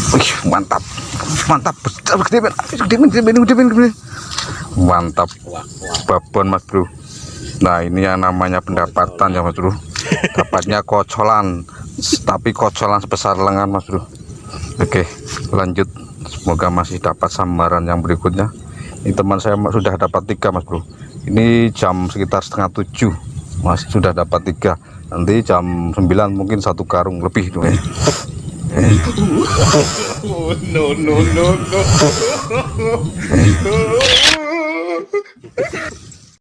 Wih, mantap, mantap, gede men. Mantap, babon mas bro. Nah ini yang namanya pendapatan ya mas bro. Dapatnya kocolan, tapi kocolan sebesar lengan mas bro. Oke, lanjut. Semoga masih dapat sambaran yang berikutnya. Ini teman saya sudah dapat 3 mas bro. Ini jam sekitar setengah 7 masih sudah dapat 3. Nanti jam 9 mungkin 1 karung lebih tuh ya. No.